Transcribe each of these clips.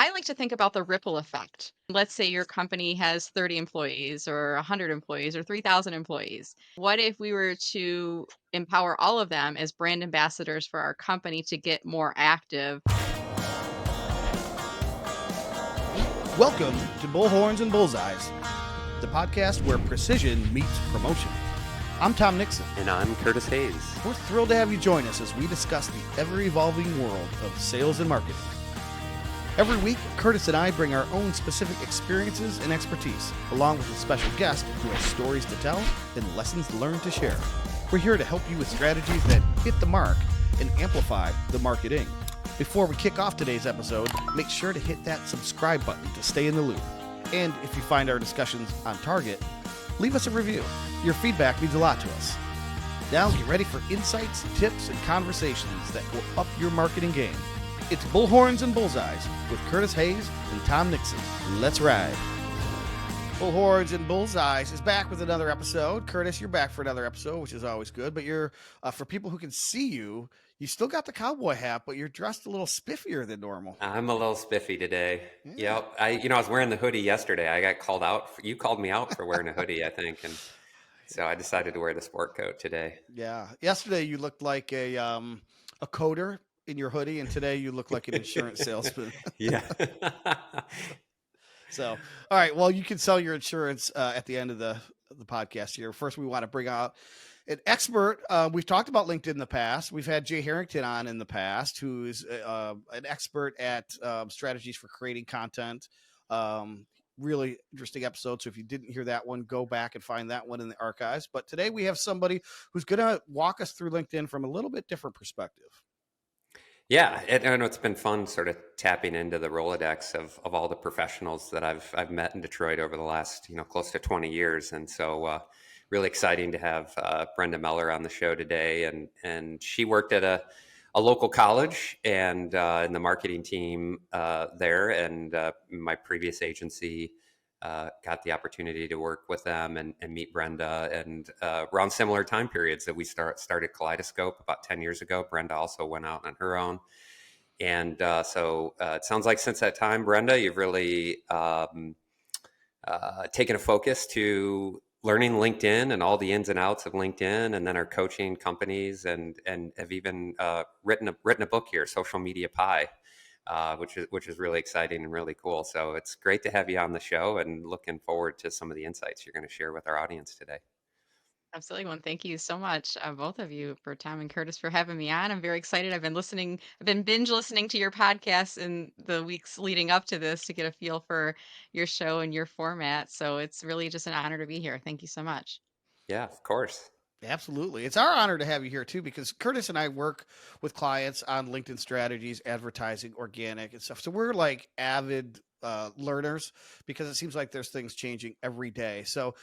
I like to think about the ripple effect. Let's say your company has 30 employees or 100 employees or 3,000 employees. What if we were to empower all of them as brand ambassadors for our company to get more active? Welcome to Bullhorns Bullseyes, the podcast where precision meets promotion. I'm Tom Nixon. And I'm Curtis Hayes. We're thrilled to have you join us as we discuss the ever-evolving world of sales and marketing. Every week, Curtis and I bring our own specific experiences and expertise, along with a special guest who has stories to tell and lessons learned to share. We're here to help you with strategies that hit the mark and amplify the marketing. Before we kick off today's episode, make sure to hit that subscribe button to stay in the loop. And if you find our discussions on target, leave us a review. Your feedback means a lot to us. Now get ready for insights, tips, and conversations that will up your marketing game. It's Bullhorns and Bullseyes with Curtis Hayes and Tom Nixon. Let's ride. Bullhorns and Bullseyes is back with another episode. Curtis, you're back for another episode, which is always good. But you're, for people who can see you, you still got the cowboy hat, but you're dressed a little spiffier than normal. I'm a little spiffy today. Yeah. Yep. I was wearing the hoodie yesterday. I got called out. You called me out for wearing a hoodie, I think. And so I decided to wear the sport coat today. Yeah. Yesterday you looked like a coder in your hoodie, and today you look like an insurance salesman. Yeah. So, all right. Well, you can sell your insurance at the end of the podcast here. First, we want to bring out an expert. We've talked about LinkedIn in the past. We've had Jay Harrington on in the past, who is an expert at strategies for creating content. Really interesting episode. So if you didn't hear that one, go back and find that one in the archives. But today we have somebody who's going to walk us through LinkedIn from a little bit different perspective. Yeah, I know it's been fun sort of tapping into the Rolodex of all the professionals that I've met in Detroit over the last, close to 20 years. And so really exciting to have Brenda Meller on the show today. And she worked at a local college and in the marketing team there. And my previous agency got the opportunity to work with them and meet Brenda. And around similar time periods that we started Kaleidoscope about 10 years ago, Brenda also went out on her own. And so it sounds like since that time, Brenda, you've really taken a focus to learning LinkedIn and all the ins and outs of LinkedIn, and then are coaching companies and have even written a book here, Social Media Pie. Which is really exciting and really cool. So it's great to have you on the show, and looking forward to some of the insights you're going to share with our audience today. Absolutely. Well, thank you so much, both of you, for Tom and Curtis, for having me on. I'm very excited. I've been binge listening to your podcast in the weeks leading up to this to get a feel for your show and your format. So it's really just an honor to be here. Thank you so much. Yeah, of course. Absolutely. It's our honor to have you here too, because Curtis and I work with clients on LinkedIn strategies, advertising, organic and stuff. So we're like avid learners, because it seems like there's things changing every day. So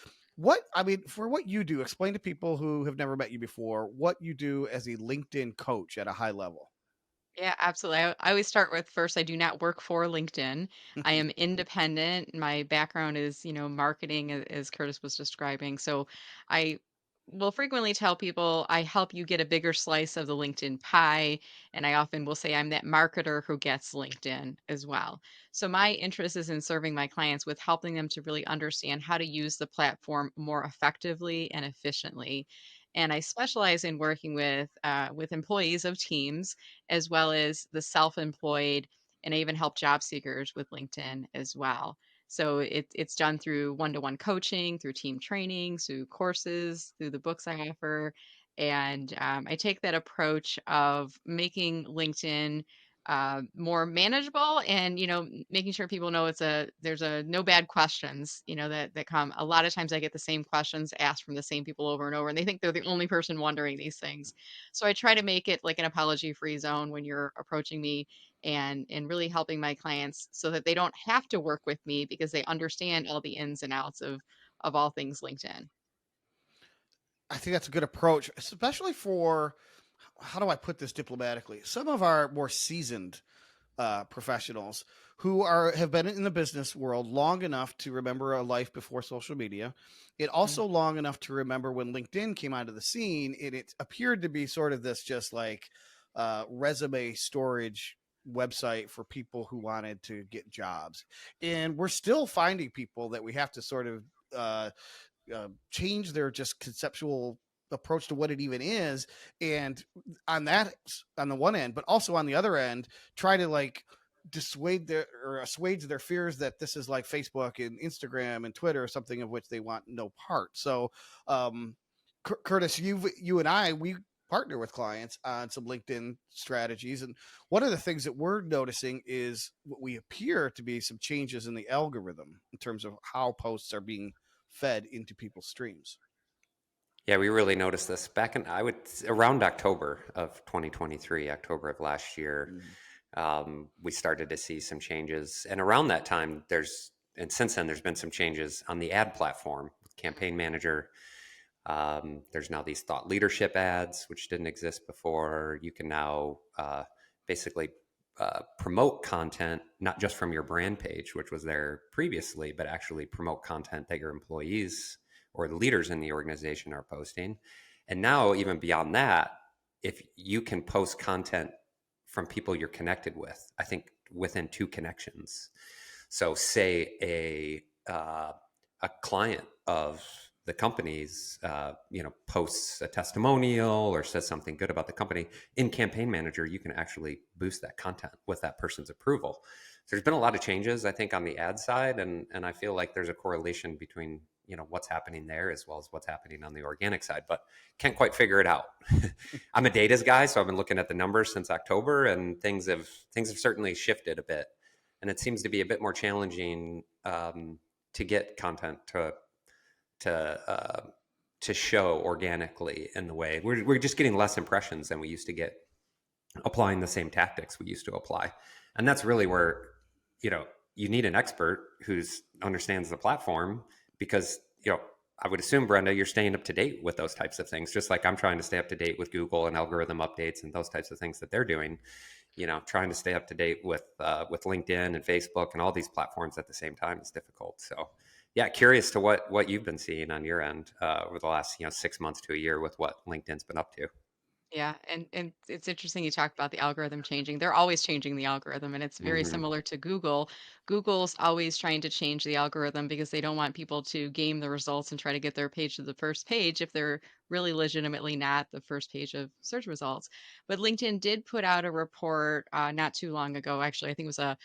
for what you do, explain to people who have never met you before, what you do as a LinkedIn coach at a high level. Yeah, absolutely. I always start with first, I do not work for LinkedIn. I am independent. My background is, marketing, as Curtis was describing. So I will frequently tell people I help you get a bigger slice of the LinkedIn pie. And I often will say I'm that marketer who gets LinkedIn as well. So my interest is in serving my clients with helping them to really understand how to use the platform more effectively and efficiently. And I specialize in working with employees of teams, as well as the self-employed, and I even help job seekers with LinkedIn as well. So it's done through one-to-one coaching, through team trainings, through courses, through the books I offer. And I take that approach of making LinkedIn more manageable, and making sure people know there's a no bad questions that come. A lot of times I get the same questions asked from the same people over and over, and they think they're the only person wondering these things. So I try to make it like an apology free zone when you're approaching me, and really helping my clients so that they don't have to work with me, because they understand all the ins and outs of all things LinkedIn. I think that's a good approach, especially for, how do I put this diplomatically? Some of our more seasoned professionals who have been in the business world long enough to remember a life before social media, and also long enough to remember when LinkedIn came onto the scene, and it appeared to be sort of this just like resume storage website for people who wanted to get jobs, and we're still finding people that we have to sort of change their just conceptual approach to what it even is, and on that, on the one end, but also on the other end, try to like dissuade their or assuage their fears that this is like Facebook and Instagram and Twitter, something of which they want no part. So um Curtis, you and I, we partner with clients on some LinkedIn strategies, and one of the things that we're noticing is what we appear to be some changes in the algorithm in terms of how posts are being fed into people's streams. Yeah, we really noticed this back in, I would, around October of 2023, October of last year. Mm. We started to see some changes. And around that time, and since then, there's been some changes on the ad platform, Campaign Manager. There's now these thought leadership ads, which didn't exist before. You can now basically promote content, not just from your brand page, which was there previously, but actually promote content that your employees or the leaders in the organization are posting. And now, even beyond that, if you can post content from people you're connected with, I think within 2 connections. So say a client of the company's posts a testimonial or says something good about the company, in Campaign Manager you can actually boost that content with that person's approval. So there's been a lot of changes, I think, on the ad side, and I feel like there's a correlation between what's happening there as well as what's happening on the organic side, but can't quite figure it out. I'm a data guy, so I've been looking at the numbers since October, and things have certainly shifted a bit, and it seems to be a bit more challenging to get content to show organically in the way we're just getting less impressions than we used to get applying the same tactics we used to apply. And that's really where you need an expert who understands the platform, because I would assume, Brenda, you're staying up to date with those types of things, just like I'm trying to stay up to date with Google and algorithm updates and those types of things that they're doing. Trying to stay up to date with LinkedIn and Facebook and all these platforms at the same time is difficult. So yeah, curious to what you've been seeing on your end over the last 6 months to a year with what LinkedIn's been up to. Yeah, and it's interesting you talk about the algorithm changing. They're always changing the algorithm, and it's very Mm-hmm. similar to Google. Google's always trying to change the algorithm because they don't want people to game the results and try to get their page to the first page if they're really legitimately not the first page of search results. But LinkedIn did put out a report not too long ago. Actually, I think it was a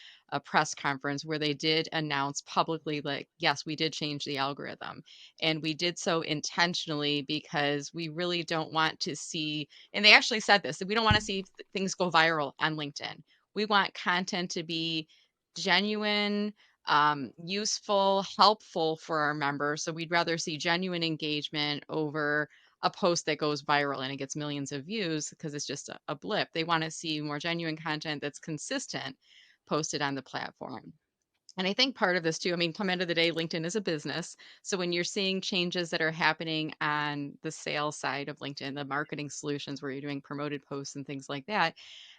press conference where they did announce publicly, like, yes, we did change the algorithm. And we did so intentionally because we really don't want to see, and they actually said this, that we don't want to see things go viral on LinkedIn. We want content to be genuine, useful, helpful for our members. So we'd rather see genuine engagement over a post that goes viral and it gets millions of views because it's just a blip. They want to see more genuine content that's consistent posted on the platform. And I think part of this too, I mean, come end of the day, LinkedIn is a business. So when you're seeing changes that are happening on the sales side of LinkedIn, the marketing solutions where you're doing promoted posts and things like that,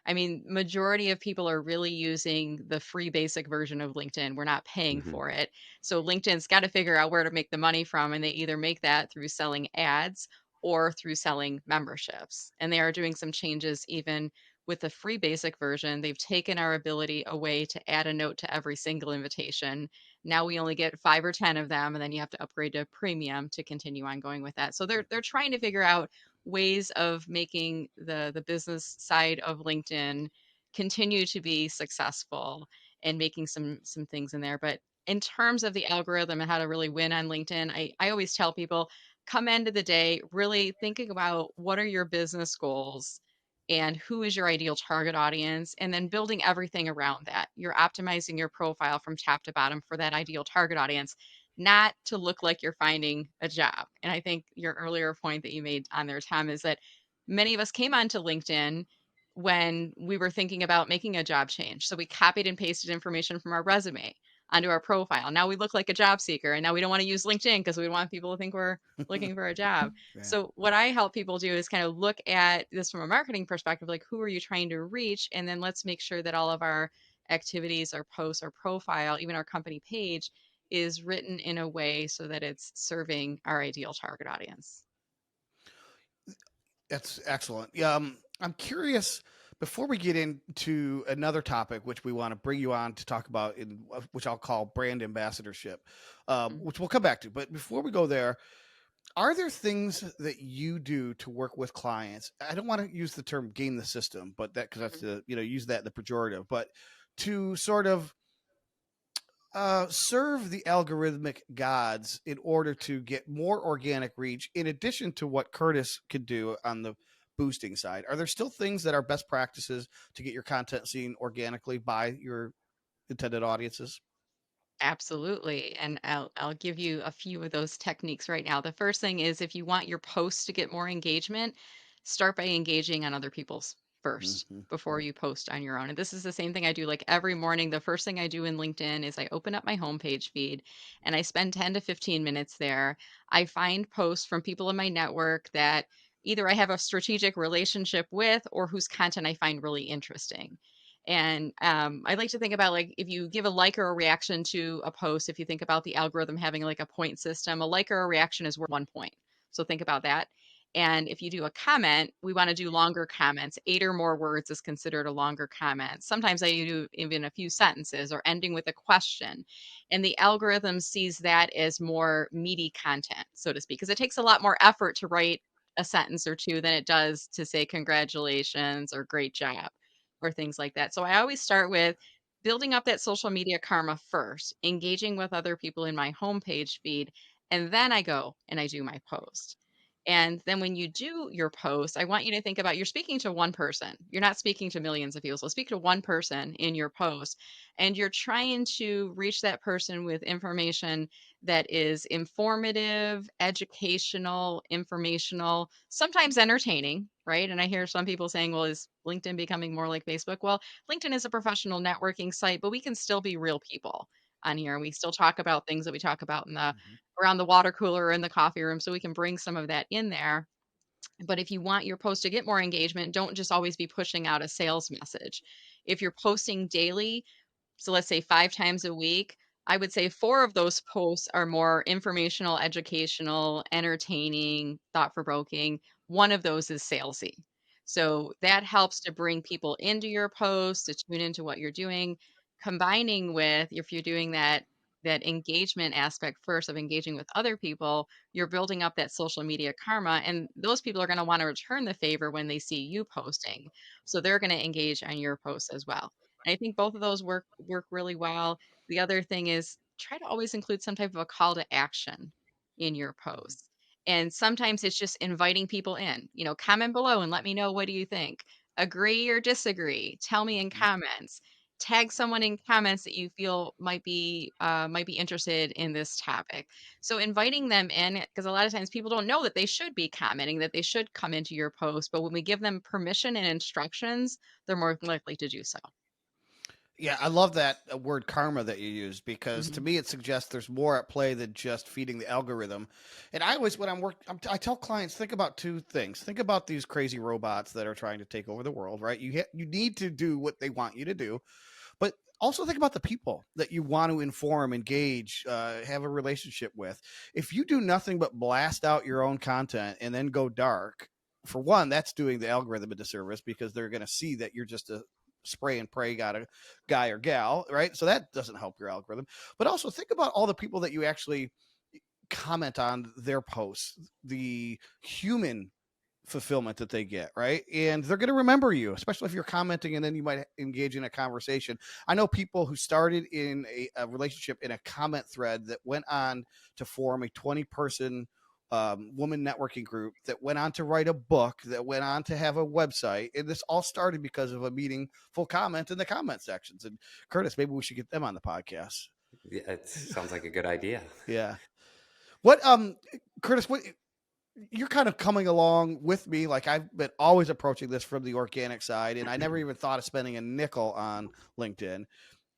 I mean, majority of people are really using the free basic version of LinkedIn. We're not paying Mm-hmm. for it. So LinkedIn's got to figure out where to make the money from, and they either make that through selling ads or through selling memberships. And they are doing some changes even with the free basic version. They've taken our ability away to add a note to every single invitation. Now we only get 5 or 10 of them, and then you have to upgrade to premium to continue on going with that. So they're trying to figure out ways of making the business side of LinkedIn continue to be successful and making some things in there. But in terms of the algorithm and how to really win on LinkedIn, I always tell people, come end of the day, really thinking about what are your business goals and who is your ideal target audience, and then building everything around that. You're optimizing your profile from top to bottom for that ideal target audience, not to look like you're finding a job. And I think your earlier point that you made on there, Tom, is that many of us came onto LinkedIn when we were thinking about making a job change. So we copied and pasted information from our resume onto our profile. Now we look like a job seeker, and now we don't want to use LinkedIn because we want people to think we're looking for a job. Yeah. So what I help people do is kind of look at this from a marketing perspective, like who are you trying to reach? And then let's make sure that all of our activities, our posts, our profile, even our company page is written in a way so that it's serving our ideal target audience. That's excellent. Yeah, I'm curious Before we get into another topic, which we want to bring you on to talk about, which I'll call brand ambassadorship, Mhm. which we'll come back to. But before we go there, are there things that you do to work with clients? I don't want to use the term game the system, but that because that's the use that in the pejorative, but to sort of serve the algorithmic gods in order to get more organic reach, in addition to what Curtis could do on the boosting side. Are there still things that are best practices to get your content seen organically by your intended audiences? Absolutely. And I'll give you a few of those techniques right now. The first thing is if you want your posts to get more engagement, start by engaging on other people's first Mm-hmm. before you post on your own. And this is the same thing I do like every morning. The first thing I do in LinkedIn is I open up my homepage feed and I spend 10 to 15 minutes there. I find posts from people in my network that either I have a strategic relationship with or whose content I find really interesting. And I like to think about like if you give a like or a reaction to a post, if you think about the algorithm having like a point system, a like or a reaction is worth 1 point. So think about that. And if you do a comment, we want to do longer comments. 8 or more words is considered a longer comment. Sometimes I do even a few sentences or ending with a question. And the algorithm sees that as more meaty content, so to speak, because it takes a lot more effort to write a sentence or two than it does to say congratulations or great job or things like that. So I always start with building up that social media karma first, engaging with other people in my homepage feed, and then I go and I do my post. And then when you do your post, I want you to think about you're speaking to one person. You're not speaking to millions of people. So speak to one person in your post and you're trying to reach that person with information that is informative, educational, informational, sometimes entertaining, right? And I hear some people saying, well, is LinkedIn becoming more like Facebook? Well, LinkedIn is a professional networking site, but we can still be real people on here. We still talk about things that we talk about in the Mm-hmm. around the water cooler or in the coffee room, so we can bring some of that in there. But if you want your post to get more engagement, don't just always be pushing out a sales message. If you're posting daily, so let's say 5 times a week, I would say 4 of those posts are more informational, educational, entertaining, thought provoking. One of those is salesy. So that helps to bring people into your post, to tune into what you're doing, combining with if you're doing that engagement aspect first of engaging with other people, you're building up that social media karma and those people are going to want to return the favor when they see you posting. So they're going to engage on your posts as well. And I think both of those work really well. The other thing is try to always include some type of a call to action in your posts. And sometimes it's just inviting people in. Comment below and let me know, what do you think? Agree or disagree? Tell me in Mm-hmm. comments. Tag someone in comments that you feel might be interested in this topic. So inviting them in, because a lot of times people don't know that they should be commenting, that they should come into your post. But when we give them permission and instructions, they're more likely to do so. Yeah, I love that word karma that you used because to Mhm. me it suggests there's more at play than just feeding the algorithm. And I always, when I tell clients, think about two things. Think about these crazy robots that are trying to take over the world, right? You need to do what they want you to do, but also think about the people that you want to inform, engage, have a relationship with. If you do nothing but blast out your own content and then go dark, for one, that's doing the algorithm a disservice because they're going to see that you're just a spray and pray got a guy or gal, right? So that doesn't help your algorithm. But also think about all the people that you actually comment on their posts, the human fulfillment that they get, right? And they're going to remember you, especially if you're commenting and then you might engage in a conversation. I know people who started in a relationship in a comment thread that went on to form a 20-person woman networking group that went on to write a book, that went on to have a website. And this all started because of a meaningful comment in the comment sections. And Curtis, maybe we should get them on the podcast. Yeah, it sounds like a good idea. Yeah. What, Curtis, what, you're kind of coming along with me. Like I've been always approaching this from the organic side, and I never even thought of spending a nickel on LinkedIn.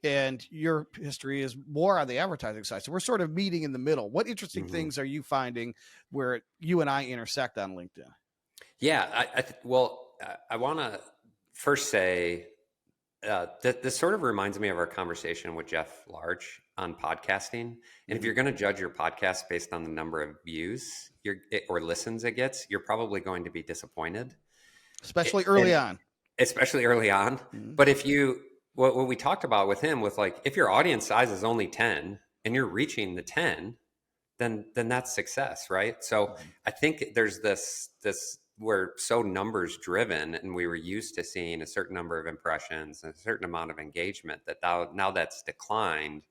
And your history is more on the advertising side. So we're sort of meeting in the middle. What interesting Hmm. things are you finding where you and I intersect on LinkedIn? Yeah, I want to first say that this sort of reminds me of our conversation with Jeff Large on podcasting. And if Mm-hmm. you're going to judge your podcast based on the number of views or listens it gets, you're probably going to be disappointed. Especially early And on. especially early on. Mhm. But if you, what we talked about with him, with like, if your audience size is only 10 and you're reaching the 10, then that's success, right? So Mhm. I think there's this we're so numbers driven, and we were used to seeing a certain number of impressions and a certain amount of engagement that now that's declined,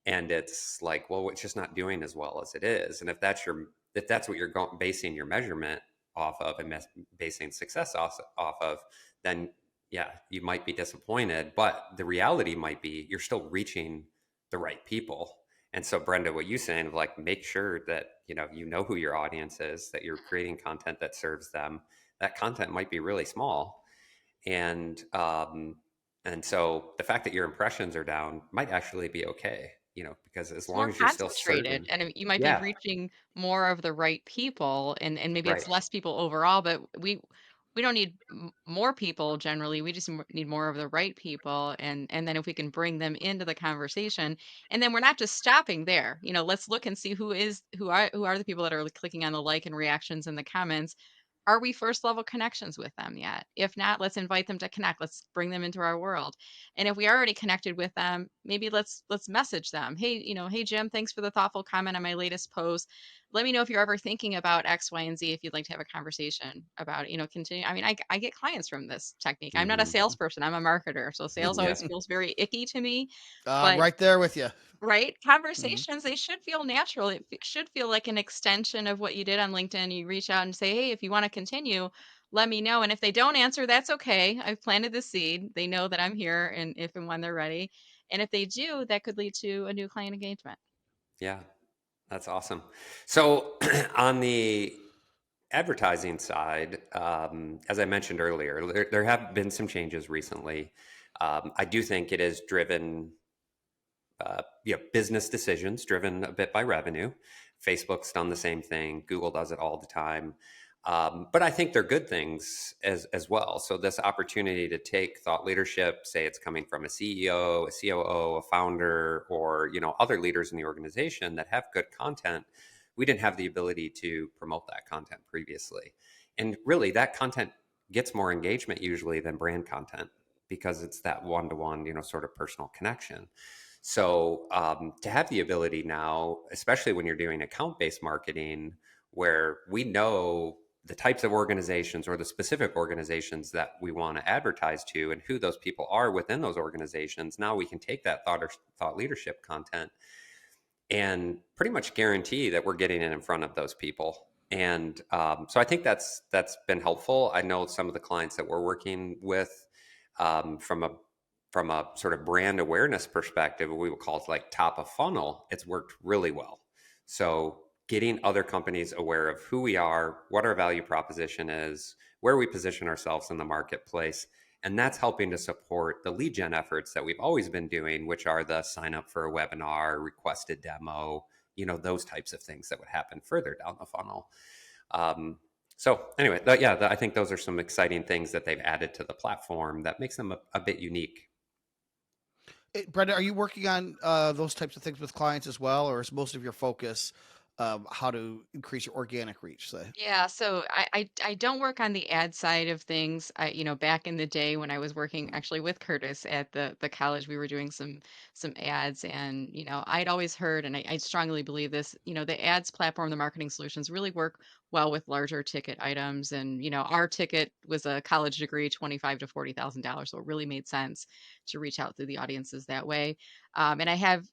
and it's like, well, it's just not doing as well as it is. And if that's what you're basing your measurement off of, and basing success off of, then yeah, you might be disappointed, but the reality might be you're still reaching the right people. And so, Brenda, what you saying of like, make sure that you know who your audience is, that you're creating content that serves them. That content might be really small, and so the fact that your impressions are down might actually be okay, because as It's long more as you're still concentrated, serving. and you might be Yeah, reaching more of the right people, and maybe it's right. less people overall, but we don't need more people generally. We just need more of the right people, and then if we can bring them into the conversation, and then we're not just stopping there. Let's look and see who are the people that are clicking on the like and reactions in the comments. Are we first level connections with them yet? If not, let's invite them to connect. Let's bring them into our world. And if we already connected with them, maybe let's message them. Hey, hey Jim, thanks for the thoughtful comment on my latest post. Let me know if you're ever thinking about X, Y, and Z if you'd like to have a conversation about it. Continue. I mean, I get clients from this technique. I'm not a Hmm. salesperson, I'm a marketer. So sales Yeah. always feels very icky to me. But Right there with you. right? Mhm. Conversations, they should feel natural. It should feel like an extension of what you did on LinkedIn. You reach out and say, hey, if you want to continue, let me know. And if they don't answer, that's okay. I've planted the seed. They know that I'm here and if and when they're ready. And if they do, that could lead to a new client engagement. Yeah, that's awesome. So on the advertising side, as I mentioned earlier, there have been some changes recently. I do think it is driven, business decisions driven a bit by revenue. Facebook's done the same thing. Google does it all the time. But I think they're good things as well. So this opportunity to take thought leadership, say it's coming from a CEO, a COO, a founder, or other leaders in the organization that have good content. We didn't have the ability to promote that content previously, and really that content gets more engagement usually than brand content, because it's that one-to-one, sort of personal connection. So to have the ability now, especially when you're doing account-based marketing, where we know the types of organizations or the specific organizations that we want to advertise to and who those people are within those organizations, now we can take that thought leadership content and pretty much guarantee that we're getting it in front of those people. And so I think that's been helpful. I know some of the clients that we're working with, from a sort of brand awareness perspective, we would call it like top of funnel. It's worked really well. So getting other companies aware of who we are, what our value proposition is, where we position ourselves in the marketplace, and that's helping to support the lead gen efforts that we've always been doing, which are the sign up for a webinar, requested demo, those types of things that would happen further down the funnel. So anyway, I think those are some exciting things that they've added to the platform that makes them a bit unique. Brenda, are you working on those types of things with clients as well, or is most of your focus how to increase your organic reach? Say. Yeah, so I don't work on the ad side of things. Back in the day when I was working actually with Curtis at the college, we were doing some ads, and I'd always heard, and I strongly believe this, the ads platform, the marketing solutions really work well with larger ticket items. And our ticket was a college degree, 25 to $40,000, so it really made sense to reach out to the audiences that way. And I have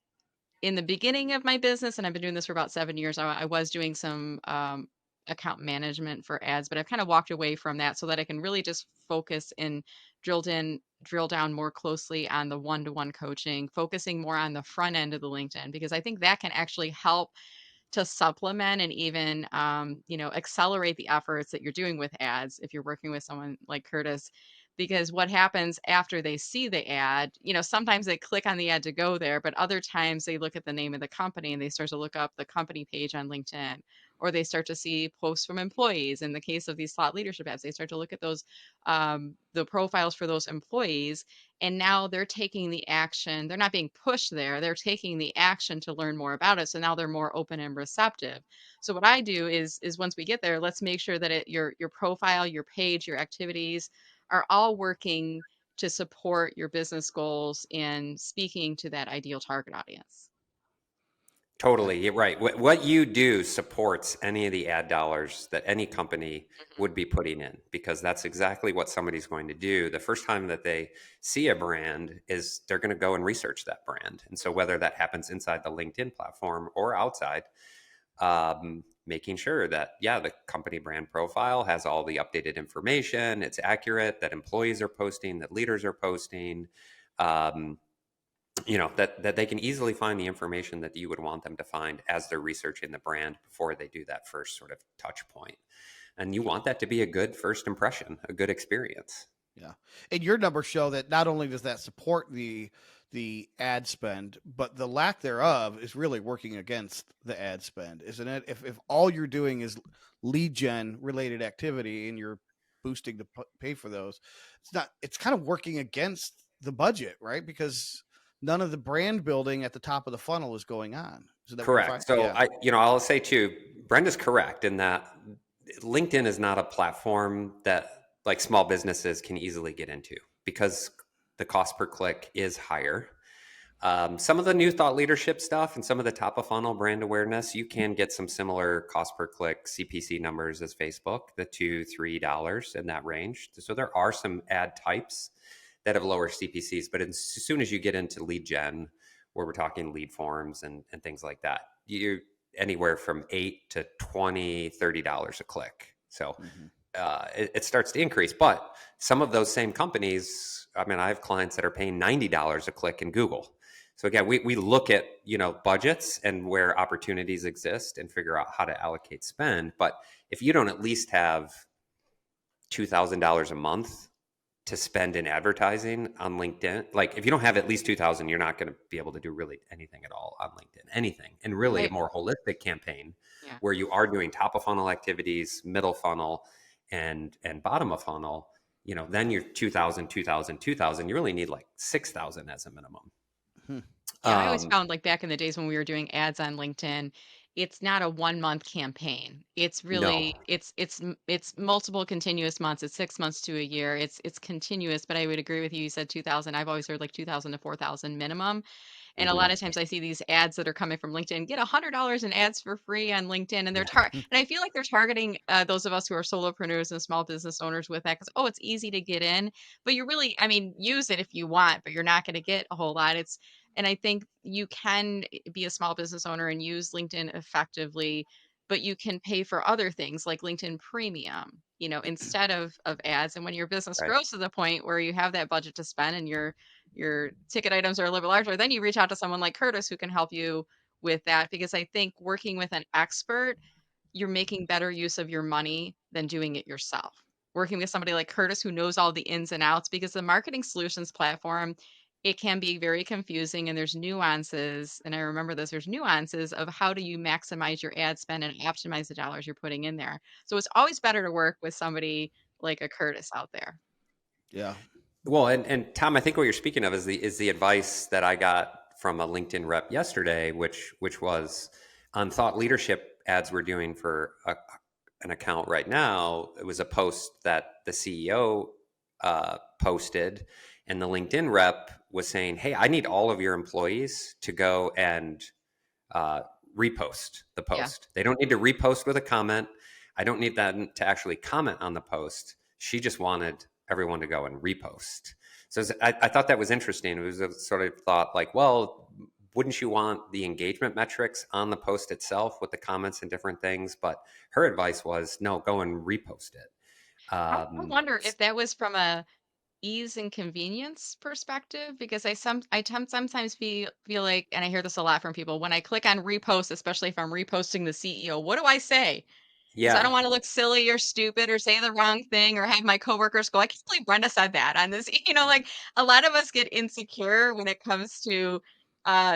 in the beginning of my business, and I've been doing this for about 7 years, I was doing some account management for ads, but I've kind of walked away from that so that I can really just focus and drill down more closely on the one-to-one coaching, focusing more on the front end of the LinkedIn, because I think that can actually help to supplement and even accelerate the efforts that you're doing with ads if you're working with someone like Curtis. Because what happens after they see the ad, sometimes they click on the ad to go there, but other times they look at the name of the company and they start to look up the company page on LinkedIn, or they start to see posts from employees. In the case of these thought leadership ads, they start to look at those the profiles for those employees, and now they're taking the action. They're not being pushed there, they're taking the action to learn more about it, so now they're more open and receptive. So what I do is once we get there, let's make sure that your profile, your page, your activities, are all working to support your business goals and speaking to that ideal target audience. Totally, you're right. What you do supports any of the ad dollars that any company Mhm. would be putting in, because that's exactly what somebody's going to do. The first time that they see a brand is they're going to go and research that brand. And so whether that happens inside the LinkedIn platform or outside, making sure that, yeah, the company brand profile has all the updated information, it's accurate, that employees are posting, that leaders are posting. Um, that they can easily find the information that you would want them to find as they're researching the brand before they do that first sort of touch point. And you want that to be a good first impression, a good experience. Yeah. And your numbers show that not only does that support the ad spend, but the lack thereof is really working against the ad spend, isn't it? If all you're doing is lead gen related activity and you're boosting the pay for those, it's kind of working against the budget, right? Because none of the brand building at the top of the funnel is going on. Is that what you're Correct. finding? So Yeah. I'll say too, Brenda's correct in that LinkedIn is not a platform that like small businesses can easily get into because the cost per click is higher. Some of the new thought leadership stuff and some of the top of funnel brand awareness, you can get some similar cost per click CPC numbers as Facebook, the $2-3 in that range. So there are some ad types that have lower CPCs, but as soon as you get into lead gen, where we're talking lead forms and things like that, you anywhere from $8 to $20, $30 a click. So Mm-hmm. it starts to increase. But some of those same companies, I mean, I have clients that are paying $90 a click in Google. So again, we look at budgets and where opportunities exist and figure out how to allocate spend. But if you don't at least have $2,000 a month to spend in advertising on LinkedIn, like if you don't have at least 2,000, you're not going to be able to do really anything at all on LinkedIn, anything. And really a Right. more holistic campaign Yeah. where you are doing top of funnel activities, middle funnel, and bottom of funnel, then you're 2,000, 2,000, 2,000. You really need like 6,000 as a minimum. Hmm. Yeah, I always Um, found like back in the days when we were doing ads on LinkedIn, it's not a 1 month campaign. It's no. really it's multiple continuous months. It's 6 months to a year. It's continuous, but I would agree with you. You said 2000. I've always heard like 2000 to 4000 minimum. And a lot Hmm. of times I see these ads that are coming from LinkedIn, get $100 in ads for free on LinkedIn. And Yeah. and I feel like they're targeting those of us who are solopreneurs and small business owners with that because, oh, it's easy to get in. But you're really, I mean, use it if you want, but you're not going to get a whole lot. And I think you can be a small business owner and use LinkedIn effectively, but you can pay for other things like LinkedIn Premium, instead of ads. And when your business Right. grows to the point where you have that budget to spend and your ticket items are a little bit larger, then you reach out to someone like Curtis who can help you with that. Because I think working with an expert, you're making better use of your money than doing it yourself. Working with somebody like Curtis who knows all the ins and outs, because the marketing solutions platform, it can be very confusing and there's nuances. And I remember this, there's nuances of how do you maximize your ad spend and optimize the dollars you're putting in there. So it's always better to work with somebody like a Curtis out there. Yeah. Well, and Tom, I think what you're speaking of is the advice that I got from a LinkedIn rep yesterday, which was on thought leadership ads we're doing for an account right now. It was a post that the CEO posted, and the LinkedIn rep was saying, "Hey, I need all of your employees to go and uh, repost the Yeah. post. They don't need to repost with a comment. I don't need them to actually comment on the post. She just wanted everyone to go and repost." So I thought that was interesting. It was a sort of thought like, well, wouldn't you want the engagement metrics on the post itself with the comments and different things? But her advice was, no, go and repost it. I wonder if that was from a ease and convenience perspective, because sometimes feel like, and I hear this a lot from people, when I click on repost, especially if I'm reposting the CEO, what do I say? Because I don't Yeah, want to look silly or stupid or say the wrong thing or have my coworkers go, I can't believe Brenda said that on this. Like a lot of us get insecure when it comes to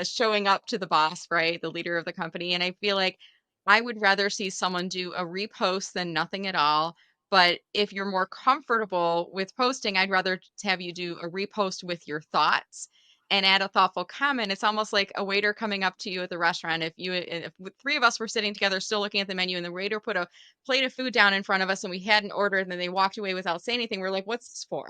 showing up to the boss, right? The leader of the company. And I feel like I would rather see someone do a repost than nothing at all. But if you're more comfortable with posting, I'd rather have you do a repost with your thoughts and add a thoughtful comment. It's almost like a waiter coming up to you at the restaurant. If three of us were sitting together, still looking at the menu, and the waiter put a plate of food down in front of us and we hadn't ordered, and then they walked away without saying anything, we're like, what's this for?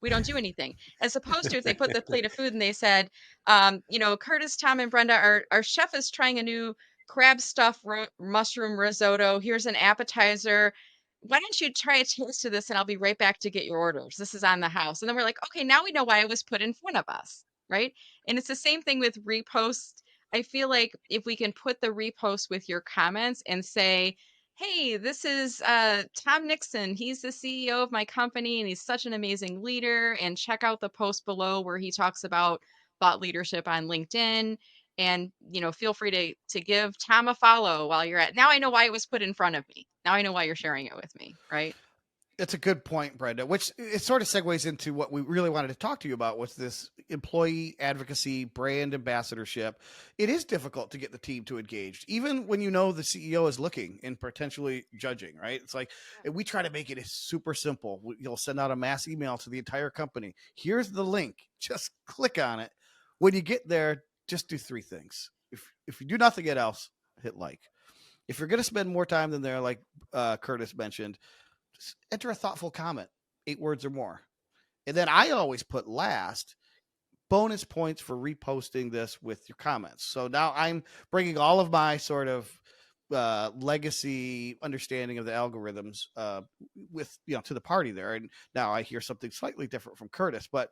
We don't do anything. As opposed to if they put the plate of food and they said, Curtis, Tom, and Brenda, our chef is trying a new crab stuffed mushroom risotto. Here's an appetizer. Why don't you try a taste of this and I'll be right back to get your orders. This is on the house. And then we're like, okay, now we know why it was put in front of us, right? And it's the same thing with reposts. I feel like if we can put the repost with your comments and say, hey, this is Tom Nixon. He's the CEO of my company and he's such an amazing leader. And check out the post below where he talks about thought leadership on LinkedIn. And feel free to give Tom a follow while you're at. Now I know why it was put in front of me. Now I know why you're sharing it with me, right? It's a good point, Brenda, which it sort of segues into what we really wanted to talk to you about was this employee advocacy, brand ambassadorship. It is difficult to get the team to engage, even when the CEO is looking and potentially judging, right? It's like, we try to make it super simple. You'll send out a mass email to the entire company. Here's the link. Just click on it. When you get there, just do three things. If you do nothing else, hit like. If you're going to spend more time than there, like Curtis mentioned, just enter a thoughtful comment, 8 words or more. And then I always put last bonus points for reposting this with your comments. So now I'm bringing all of my sort of legacy understanding of the algorithms with to the party there. And now I hear something slightly different from Curtis. But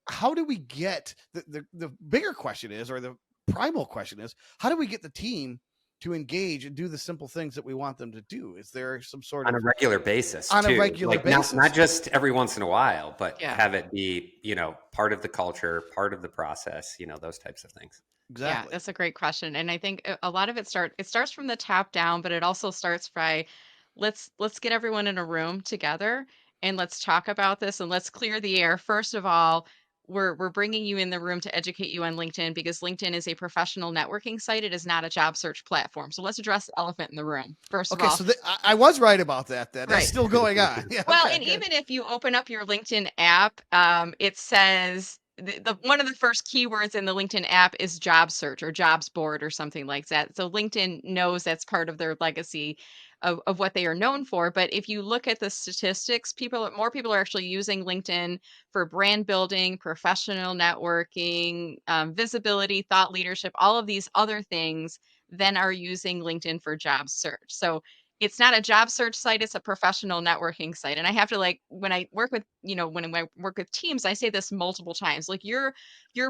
how do we get the bigger question is, or the primal question is, how do we get the team to engage and do the simple things that we want them to do? Is there some sort on of a regular basis on too? a regular basis, not just every once in a while, but Yeah. have it be, part of the culture, part of the process, those types of things. Yeah, exactly? that's a great question. And I think a lot of it starts from the top down, but it also starts by let's get everyone in a room together and let's talk about this and let's clear the air. First of all, we're bringing you in the room to educate you on LinkedIn because LinkedIn is a professional networking site. It is not a job search platform. So let's address the elephant in the room. First of Okay, all, so I was right about that. That's right. still going on. Yeah. Well, Okay. and Good. even if you open up your LinkedIn app, it says the one of the first keywords in the LinkedIn app is job search or jobs board or something like that. So LinkedIn knows that's part of their legacy of what they are known for. But if you look at the statistics, more people are actually using LinkedIn for brand building, professional networking, visibility, thought leadership, all of these other things than are using LinkedIn for job search. So it's not a job search site, it's a professional networking site. And I have to when I work with, when I work with teams, I say this multiple times. Like your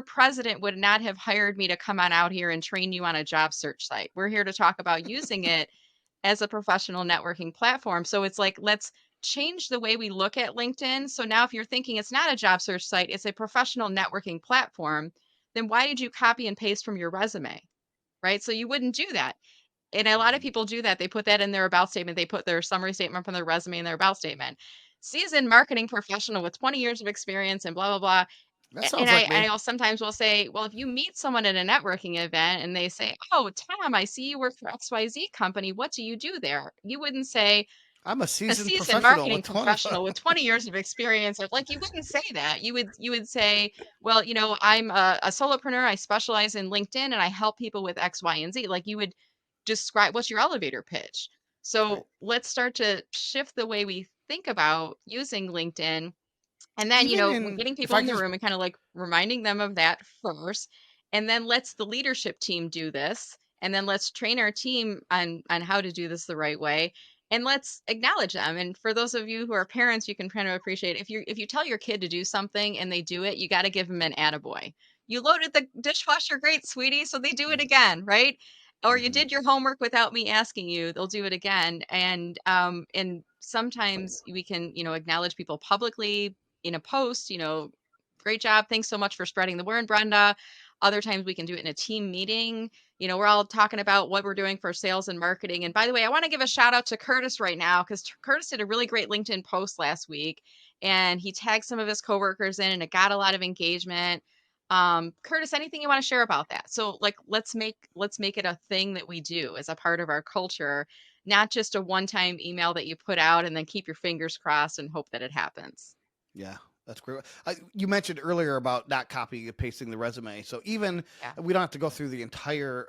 president would not have hired me to come on out here and train you on a job search site. We're here to talk about using it as a professional networking platform. So it's like let's change the way we look at LinkedIn. So now if you're thinking it's not a job search site, it's a professional networking platform, then why did you copy and paste from your resume? Right? So you wouldn't do that. And a lot of people do that. They put that in their about statement. They put their summary statement from their resume in their about statement. Seasoned marketing professional with 20 years of experience and blah, blah, blah. That And sounds like me. I sometimes will say, well, if you meet someone at a networking event and they say, oh, Tom, I see you work for XYZ company. What do you do there? You wouldn't say, I'm a a seasoned seasoned professional marketing with 20. professional with 20 years of experience. Like you wouldn't say that. You would say, well, I'm a solopreneur. I specialize in LinkedIn and I help people with X, Y, and Z. Like you would describe what's your elevator pitch. Right. So let's start to shift the way we think about using LinkedIn. And then, Even we're in, getting if people I in the just, room and kind of like reminding them of that first. And then let's the leadership team do this. And then let's train our team on how to do this the right way. And let's acknowledge them. And for those of you who are parents, you can kind of appreciate if you tell your kid to do something and they do it, you got to give them an attaboy. You loaded the dishwasher great, sweetie, so they do it again, right? Or you Mhm. did your homework without me asking you, they'll do it again. And sometimes we can, acknowledge people publicly in a post, great job. Thanks so much for spreading the word, Brenda. Other times we can do it in a team meeting. We're all talking about what we're doing for sales and marketing. And by the way, I want to give a shout out to Curtis right now because Curtis did a really great LinkedIn post last week and he tagged some of his coworkers in and it got a lot of engagement. Curtis, anything you want to share about that? So like let's make it a thing that we do as a part of our culture, not just a one-time email that you put out and then keep your fingers crossed and hope that it happens. Yeah. That's great. You mentioned earlier about not copying and pasting the resume. So even Yeah. we don't have to go through the entire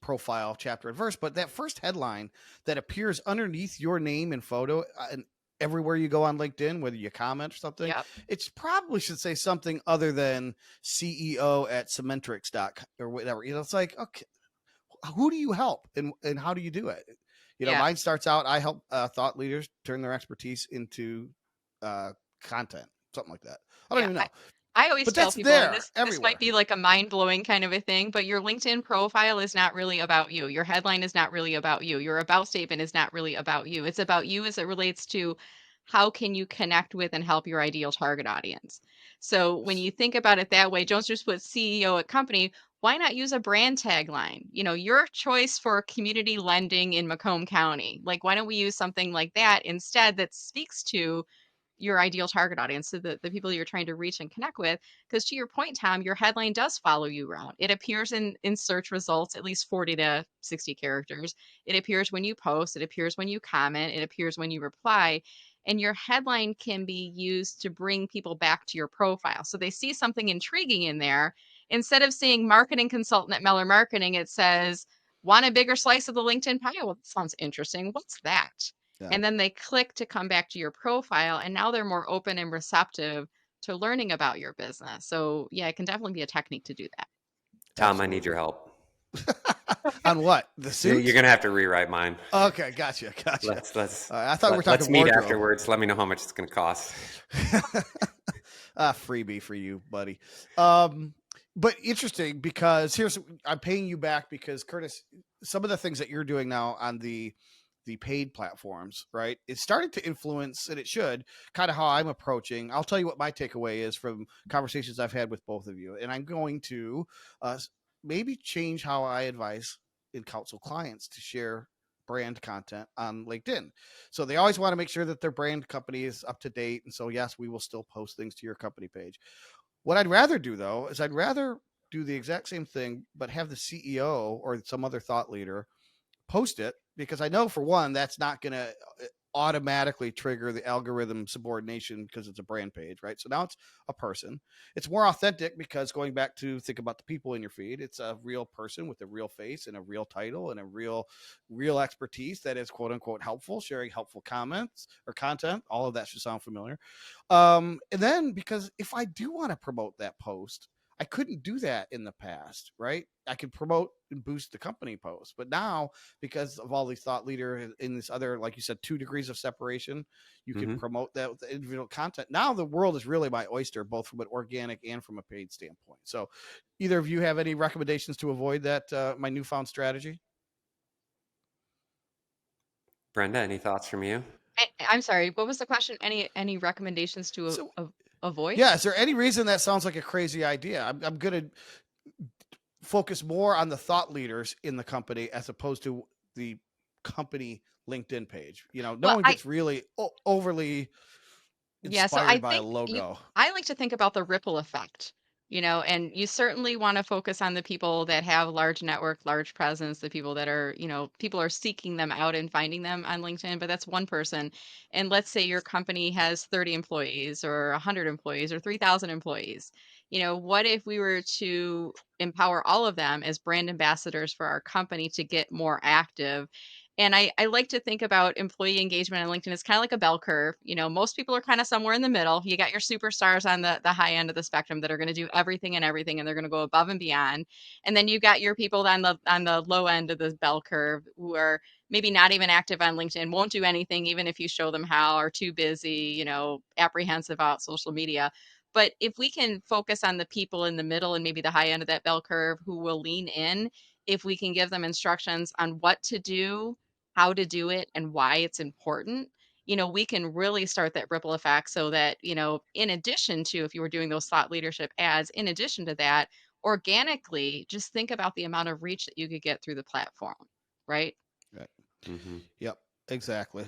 profile chapter and verse, but that first headline that appears underneath your name and photo and everywhere you go on LinkedIn, whether you comment or something, Yep. it probably should say something other than CEO at Cementrix or whatever. It's like, okay, who do you help and how do you do it? Yeah. Mine starts out, I help thought leaders turn their expertise into content, something like that. I don't Yeah. even I, know, I always but tell that's people, and there this might everywhere. be like a mind-blowing kind of a thing, but your LinkedIn profile is not really about you. Your headline is not really about you. Your about statement is not really about you. It's about you as it relates to how can you connect with and help your ideal target audience. So when you think about it that way, don't just put CEO at company. Why not use a brand tagline? Your choice for community lending in Macomb County. Like, why don't we use something like that instead that speaks to your ideal target audience, so the people you're trying to reach and connect with? Because to your point, Tom, your headline does follow you around. It appears in search results, at least 40 to 60 characters. It appears when you post, it appears when you comment, it appears when you reply. And your headline can be used to bring people back to your profile. So they see something intriguing in there. Instead of seeing marketing consultant at Meller Marketing, it says, want a bigger slice of the LinkedIn pie? Well, that sounds interesting. What's that? Yeah, And then they click to come back to your profile, and now they're more open and receptive to learning about your business. So yeah, it can definitely be a technique to do that. Tom, I need your absolutely. help. On what? The You're suits? gonna have to rewrite mine. Okay, gotcha. Let's I thought we were talking let's meet wardrobe. afterwards. Let me know how much it's gonna cost. Freebie for you, buddy. But interesting because I'm paying you back because Curtis, some of the things that you're doing now on the paid platforms, right? It's starting to influence, and it should, kind of how I'm approaching. I'll tell you what my takeaway is from conversations I've had with both of you, and I'm going to maybe change how I advise and counsel clients to share brand content on LinkedIn. So they always want to make sure that their brand company is up to date. And so, yes, we will still post things to your company page. What I'd rather do, though, is I'd rather do the exact same thing, but have the CEO or some other thought leader post it, because I know, for one, that's not going to automatically trigger the algorithm subordination because it's a brand page, right? So now it's a person. It's more authentic because, going back to think about the people in your feed, it's a real person with a real face and a real title and a real expertise that is quote unquote helpful, sharing helpful comments or content. All of that should sound familiar. And then, because if I do want to promote that post, I couldn't do that in the past, right? I could promote and boost the company post, but now, because of all these thought leader in this other, like you said, 2 degrees of separation, you can Mm-hmm. promote that with the individual content. Now the world is really my oyster, both from an organic and from a paid standpoint. So, either of you have any recommendations to avoid that? My newfound strategy. Brenda, any thoughts from you? I'm sorry, what was the question? Any recommendations to So, avoid? yeah, is there any reason that sounds like a crazy idea? I'm going to focus more on the thought leaders in the company as opposed to the company LinkedIn page. No Well, one gets really overly yeah, so I inspired by a think logo. I like to think about the ripple effect, and you certainly want to focus on the people that have large network, large presence, the people that are, people are seeking them out and finding them on LinkedIn, but that's one person. And let's say your company has 30 employees or 100 employees or 3,000 employees. What if we were to empower all of them as brand ambassadors for our company to get more active? And I like to think about employee engagement on LinkedIn as kind of like a bell curve. Most people are kind of somewhere in the middle. You got your superstars on the high end of the spectrum that are going to do everything and everything, and they're going to go above and beyond. And then you got your people on the low end of the bell curve who are maybe not even active on LinkedIn, won't do anything even if you show them how, are too busy, apprehensive about social media. But if we can focus on the people in the middle and maybe the high end of that bell curve who will lean in, if we can give them instructions on what to do, how to do it, and why it's important, we can really start that ripple effect so that, in addition to, if you were doing those thought leadership ads, in addition to that, organically, just think about the amount of reach that you could get through the platform, right? Right. Mm-hmm. Yep. Exactly.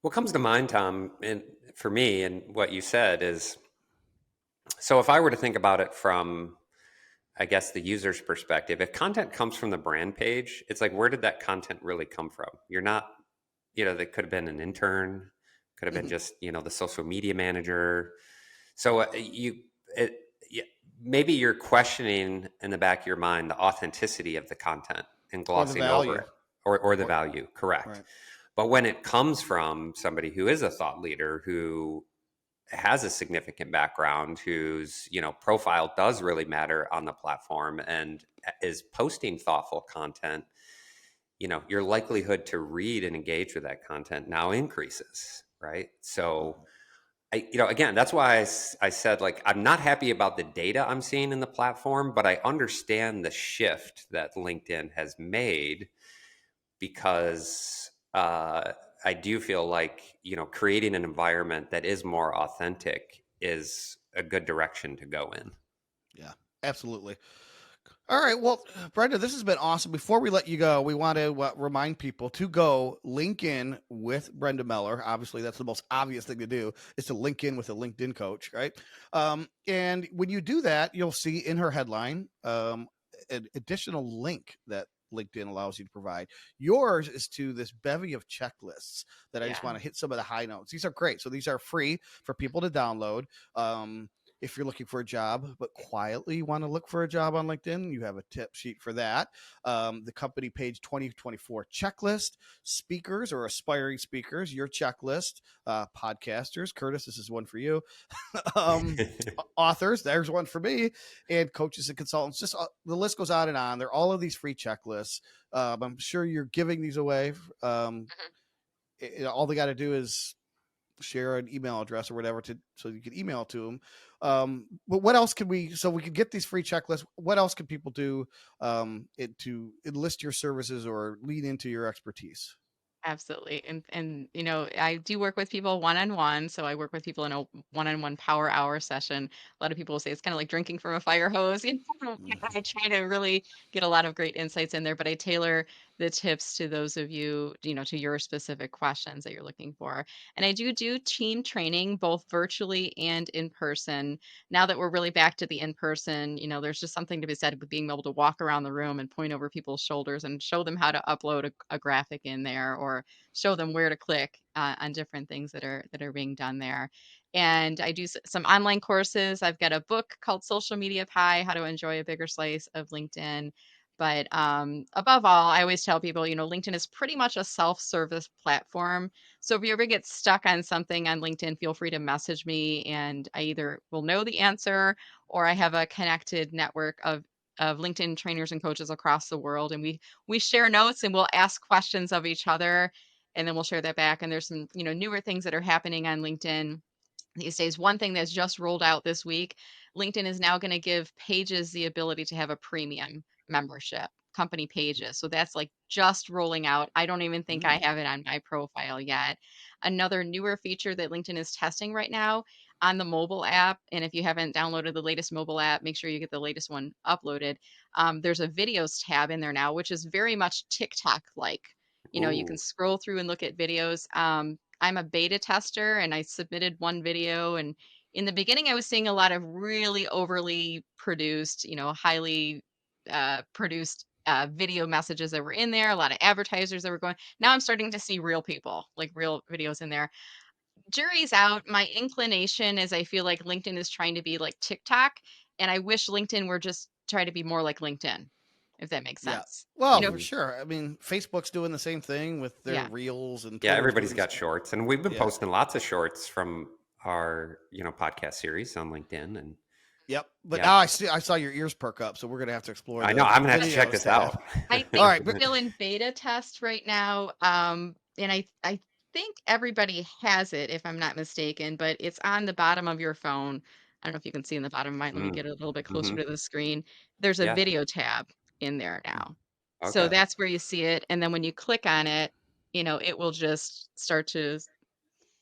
What comes to mind, Tom, and for me, and what you said is, so if I were to think about it from, I guess, the user's perspective, if content comes from the brand page, it's like, where did that content really come from? You're not, that could have been an intern, could have been Mhm. just, the social media manager, So maybe you're questioning in the back of your mind the authenticity of the content and Or the glossing over value. it, or the Or, value. Correct. right. But when it comes from somebody who is a thought leader, who has a significant background, whose profile does really matter on the platform and is posting thoughtful content, your likelihood to read and engage with that content now increases, right? So again, that's why I said, like, I'm not happy about the data I'm seeing in the platform, but I understand the shift that LinkedIn has made, because I do feel like, creating an environment that is more authentic is a good direction to go in. Yeah, absolutely. All right. Well, Brenda, this has been awesome. Before we let you go, we want to remind people to go link in with Brenda Meller. Obviously, that's the most obvious thing to do, is to link in with a LinkedIn coach, right? And when you do that, you'll see in her headline an additional link that LinkedIn allows you to provide. Yours is to this bevy of checklists that I just Yeah. want to hit some of the high notes. These are great. So these are free for people to download. If you're looking for a job, but quietly want to look for a job on LinkedIn, you have a tip sheet for that. The company page 2024 checklist, speakers or aspiring speakers, your checklist, podcasters. Curtis, this is one for you. um, Authors, there's one for me, and coaches and consultants. Just the list goes on and on. They're all of these free checklists. I'm sure you're giving these away. All they got to do is share an email address or whatever so you can email it to them. But what else can so we can get these free checklists? What else can people do to enlist your services or lean into your expertise? Absolutely. And I do work with people one-on-one. So I work with people in a one-on-one power hour session. A lot of people say it's kind of like drinking from a fire hose. I try to really get a lot of great insights in there, but I tailor the tips to those of you, to your specific questions that you're looking for. And I do team training both virtually and in person. Now that we're really back to the in-person, there's just something to be said with being able to walk around the room and point over people's shoulders and show them how to upload a graphic in there, or show them where to click on different things that are being done there. And I do some online courses. I've got a book called Social Media Pie: How to Enjoy a Bigger Slice of LinkedIn. But above all, I always tell people, LinkedIn is pretty much a self-service platform. So if you ever get stuck on something on LinkedIn, feel free to message me, and I either will know the answer, or I have a connected network of LinkedIn trainers and coaches across the world, and we share notes and we'll ask questions of each other, and then we'll share that back. And there's some newer things that are happening on LinkedIn these days. One thing that's just rolled out this week, LinkedIn is now going to give pages the ability to have a premium membership, company pages. So that's like just rolling out. I don't even think I have it on my profile yet. Another newer feature that LinkedIn is testing right now on the mobile app, and if you haven't downloaded the latest mobile app, make sure you get the latest one uploaded. There's a videos tab in there now, which is very much TikTok like. You can Ooh. scroll through and look at videos. I'm a beta tester, and I submitted one video, and in the beginning I was seeing a lot of really overly produced, highly produced video messages that were in there, a lot of advertisers that were going. Now I'm starting to see real people, like real videos in there. Jury's out. My inclination is I feel like LinkedIn is trying to be like TikTok, and I wish LinkedIn were just trying to be more like LinkedIn, if that makes Yeah. sense. Well, You know, for sure. I mean, Facebook's doing the same thing with their yeah. reels, and Yeah, Twitter's everybody's doing the got same. shorts, and we've been Yeah. posting lots of shorts from our podcast series on LinkedIn. And Yep. But yeah, now I saw your ears perk up, so we're gonna have to explore I know the I'm gonna have to check videos this tab. out. I All think right, it's but still in beta test right now. And I think everybody has it, if I'm not mistaken, but it's on the bottom of your phone. I don't know if you can see in the bottom of mine. Let me Mm, get a little bit closer hmm. to the screen. There's a Yeah. video tab in there now. So Okay. that's where you see it. And then when you click on it, it will just start to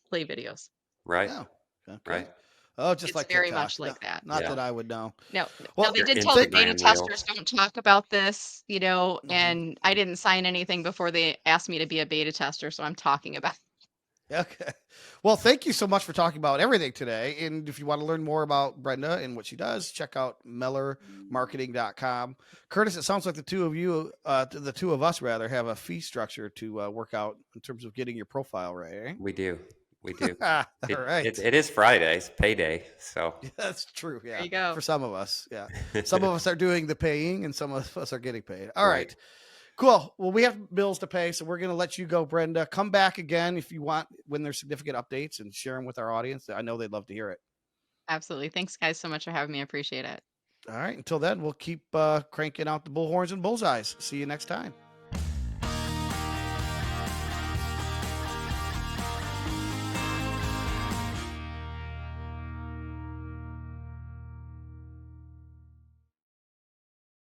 play videos. Right. oh, okay. Right. Oh, just It's like very TikTok. much No, like that. not Yeah. that I would know. No, no, Well, they Your did tell the thank. beta Instagram testers reels. don't talk about this, Mhm. and I didn't sign anything before they asked me to be a beta tester, so I'm talking about. Okay. Well, thank you so much for talking about everything today. And if you want to learn more about Brenda and what she does, check out mellermarketing.com. Curtis, it sounds like the two of you, the two of us rather, have a fee structure to work out in terms of getting your profile right. Eh? We do. We do. All It, it, right. it is Friday, it's payday. So, Yeah, that's true. There Yeah. you go. For some of us. Yeah. Some of us are doing the paying and some of us are getting paid. All right. right. Cool. Well, we have bills to pay, so we're going to let you go, Brenda. Come back again if you want when there's significant updates and share them with our audience. I know they'd love to hear it. Absolutely. Thanks, guys, so much for having me. I appreciate it. All right. Until then, we'll keep cranking out the bullhorns and bullseyes. See you next time.